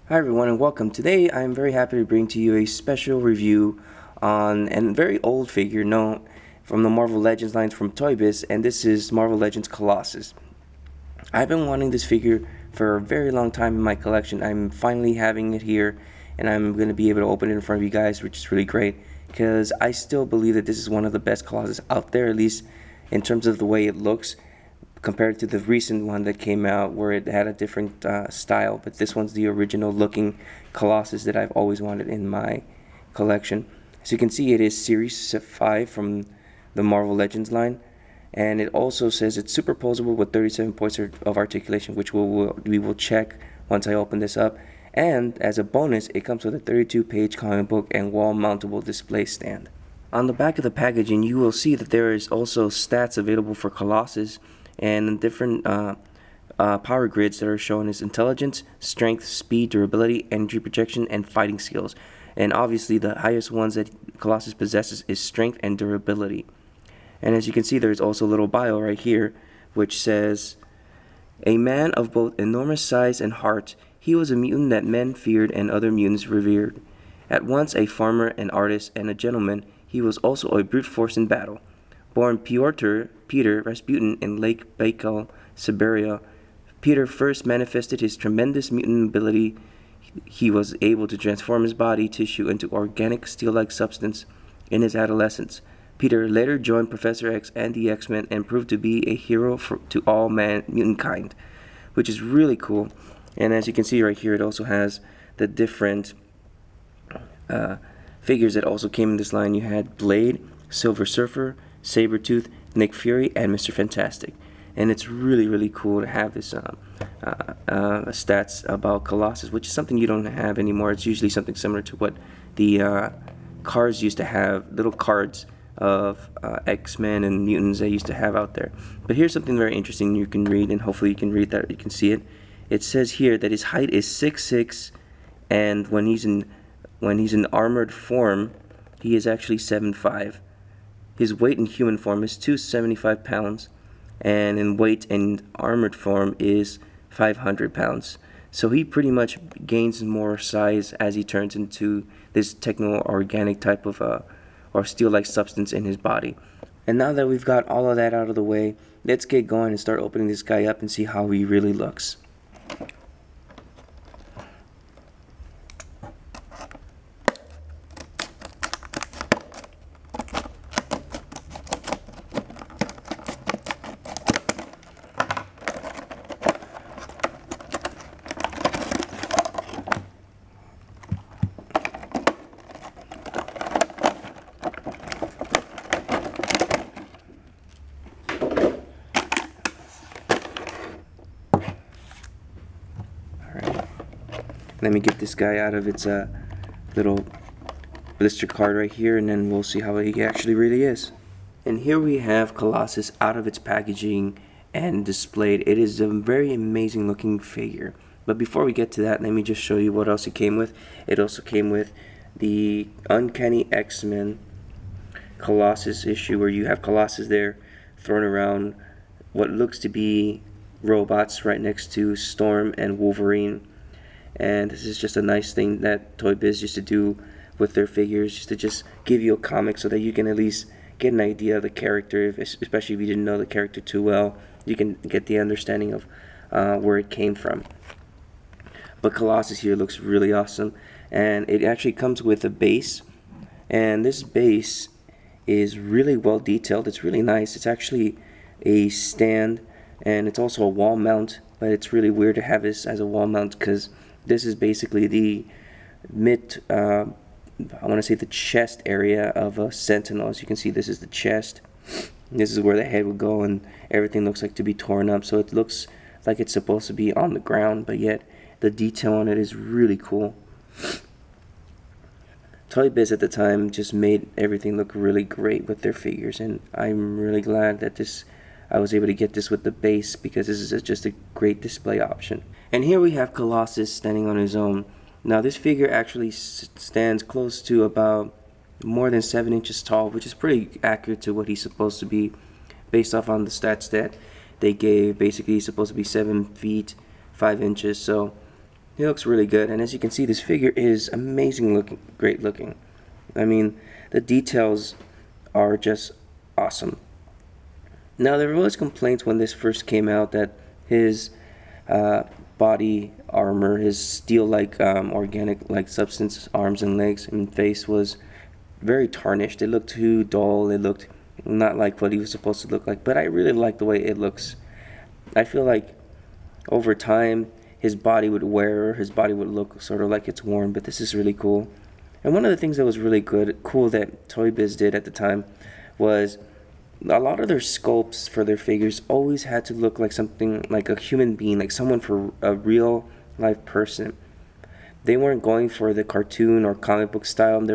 Hi everyone and welcome. Today I am very happy to bring to you a special review on a very old figure known from the Marvel Legends lines from Toybiz, and this is Marvel Legends Colossus. I've been wanting this figure for a very long time in my collection. I'm finally having it here and I'm going to be able to open it in front of you guys, which is really great because I still believe that this is one of the best Colossus out there, at least in terms of the way it looks, compared to the recent one that came out where it had a different style. But this one's the original looking Colossus that I've always wanted in my collection. As you can see, it is Series 5 from the Marvel Legends line, and it also says it's superposable with 37 points of articulation, which we will check once I open this up. And as a bonus, it comes with a 32-page comic book and wall mountable display stand. On the back of the packaging, you will see that there is also stats available for Colossus and different power grids that are shown as intelligence, strength, speed, durability, energy projection, and fighting skills. And obviously the highest ones that Colossus possesses is strength and durability. And as you can see, there's also a little bio right here which says, "A man of both enormous size and heart, he was a mutant that men feared and other mutants revered. At once a farmer, an artist, and a gentleman, he was also a brute force in battle. Born Peter Rasputin in Lake Baikal, Siberia, Peter first manifested his tremendous mutant ability. He was able to transform his body tissue into organic steel-like substance in his adolescence. Peter later joined Professor X and the X-Men and proved to be a hero to all mutant kind," which is really cool. And as you can see right here, it also has the different figures that also came in this line. You had Blade, Silver Surfer, Sabretooth, Nick Fury, and Mr. Fantastic. And it's really cool to have this stats about Colossus, which is something you don't have anymore. It's usually something similar to what the cards used to have, little cards of X-Men and mutants they used to have out there. But here's something very interesting you can read, and hopefully you can read that, you can see it. It says here that his height is 6'6", and when he's in armored form, he is actually 7'5". His weight in human form is 275 pounds, and in weight in armored form is 500 pounds. So he pretty much gains more size as he turns into this techno-organic type of or steel-like substance in his body. And now that we've got all of that out of the way, let's get going and start opening this guy up and see how he really looks. Let me get this guy out of its little blister card right here, and then we'll see how he actually really is. And here we have Colossus out of its packaging and displayed. It is a very amazing looking figure. But before we get to that, let me just show you what else it came with. It also came with the Uncanny X-Men Colossus issue, where you have Colossus there thrown around what looks to be robots right next to Storm and Wolverine. And this is just a nice thing that Toybiz used to do with their figures, just to give you a comic so that you can at least get an idea of the character, especially if you didn't know the character too well. You can get the understanding of where it came from. But Colossus here looks really awesome, and it actually comes with a base, and this base is really well detailed. It's really nice. It's actually a stand, and it's also a wall mount, but it's really weird to have this as a wall mount because this is basically the I want to say the chest area of a Sentinel. As you can see, this is the chest. This is where the head would go, and everything looks like to be torn up. So it looks like it's supposed to be on the ground, but yet the detail on it is really cool. Toybiz at the time just made everything look really great with their figures, and I'm really glad that I was able to get this with the base, because this is just a great display option. And here we have Colossus standing on his own. Now this figure actually stands close to about more than 7 inches tall, which is pretty accurate to what he's supposed to be based off on the stats that they gave. Basically he's supposed to be 7 feet 5 inches, so He looks really good, and as you can see, this figure is amazing looking, great looking. I mean, the details are just awesome. Now, there was complaints when this first came out that his body armor, his steel-like organic-like substance, arms and legs and face was very tarnished. It looked too dull. It looked not like what he was supposed to look like. But I really like the way it looks. I feel like over time his body would wear, his body would look sort of like it's worn. But this is really cool. And one of the things that was really cool that Toybiz did at the time was a lot of their sculpts for their figures always had to look like something like a human being, like someone for a real life person. They weren't going for the cartoon or comic book style. They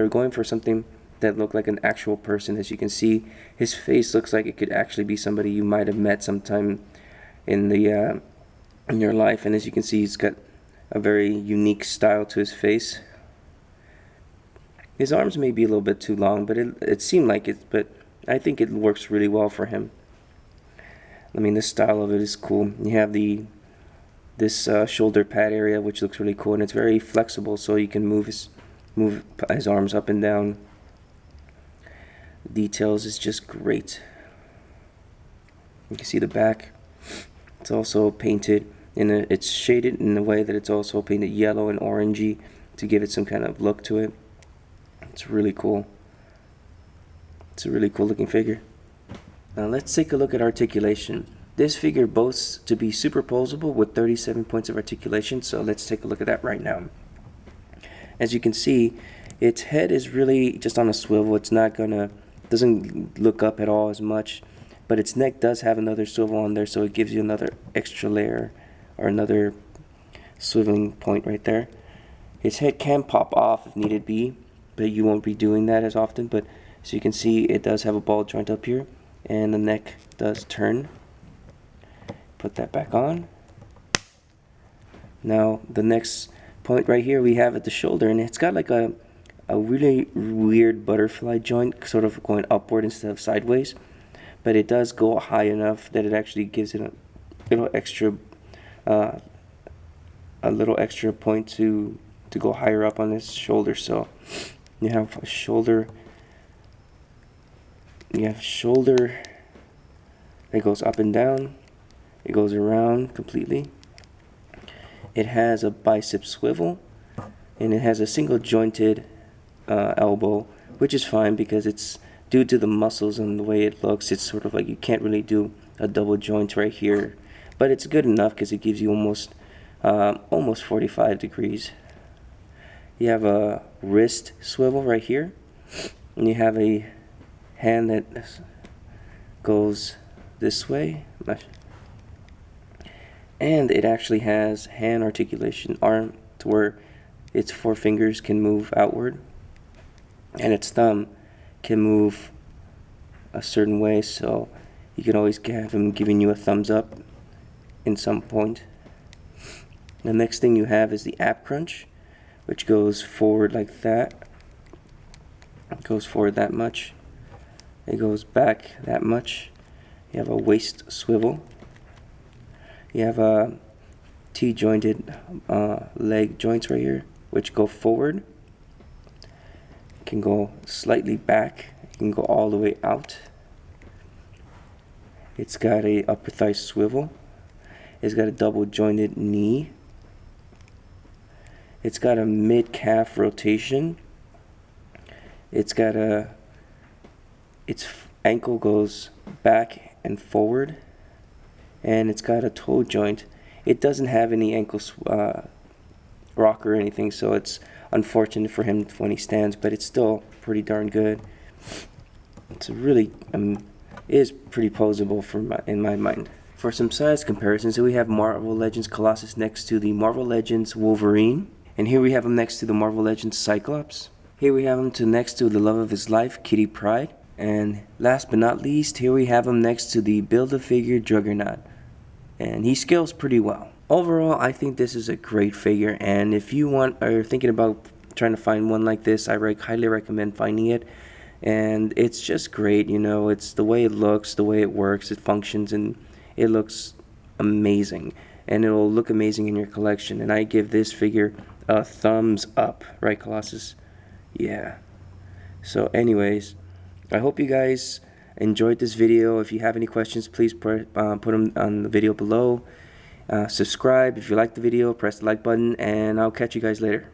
were going for something that looked like an actual person. As you can see, his face looks like it could actually be somebody you might have met sometime in the in your life. And as you can see, he's got a very unique style to his face. His arms may be a little bit too long, but it seemed like it. But I think it works really well for him. I mean, the style of it is cool. You have this shoulder pad area, which looks really cool, and it's very flexible, so you can move his arms up and down. The details is just great. You can see the back. It's also painted it's shaded in a way that it's also painted yellow and orangey to give it some kind of look to it. It's really cool. It's a really cool looking figure. Now let's take a look at articulation. This figure boasts to be superposable with 37 points of articulation, so let's take a look at that right now. As you can see, its head is really just on a swivel. It's doesn't look up at all as much, but its neck does have another swivel on there, so it gives you another extra layer or another swiveling point right there. Its head can pop off if needed be, but you won't be doing that as often. But so you can see it does have a ball joint up here, and the neck does turn. Put that back on. Now the next point right here we have at the shoulder, and it's got like a really weird butterfly joint, sort of going upward instead of sideways, but it does go high enough that it actually gives it a little extra point to go higher up on this shoulder. So you have a shoulder. You have shoulder that goes up and down. It goes around completely. It has a bicep swivel, and it has a single jointed elbow, which is fine because it's due to the muscles and the way it looks. It's sort of like you can't really do a double joint right here, but it's good enough because it gives you almost 45 degrees. You have a wrist swivel right here, and you have a hand that goes this way, and it actually has hand articulation, arm to where its four fingers can move outward and its thumb can move a certain way, so you can always have him giving you a thumbs up in some point. The next thing you have is the ab crunch, which goes forward like that. It goes forward that much. It goes back that much. You have a waist swivel. You have a T-jointed leg joints right here, which go forward. It can go slightly back. It can go all the way out. It's got a upper thigh swivel. It's got a double jointed knee. It's got a mid-calf rotation. Its ankle goes back and forward, and it's got a toe joint. It doesn't have any ankle rock or anything, so it's unfortunate for him when he stands, but it's still pretty darn good. It's really is pretty posable in my mind. For some size comparisons, we have Marvel Legends Colossus next to the Marvel Legends Wolverine, and here we have him next to the Marvel Legends Cyclops. Here we have him next to the love of his life, Kitty Pryde. And last but not least, here we have him next to the Build-A-Figure Juggernaut. And he scales pretty well. Overall, I think this is a great figure, and if you are thinking about trying to find one like this, I highly recommend finding it. And it's just great, it's the way it looks, the way it works, it functions, and it looks amazing. and it'll look amazing in your collection. And I give this figure a thumbs up, right, Colossus? Yeah. So anyways, I hope you guys enjoyed this video. If you have any questions, please put them on the video below. Subscribe if you like the video, press the like button, and I'll catch you guys later.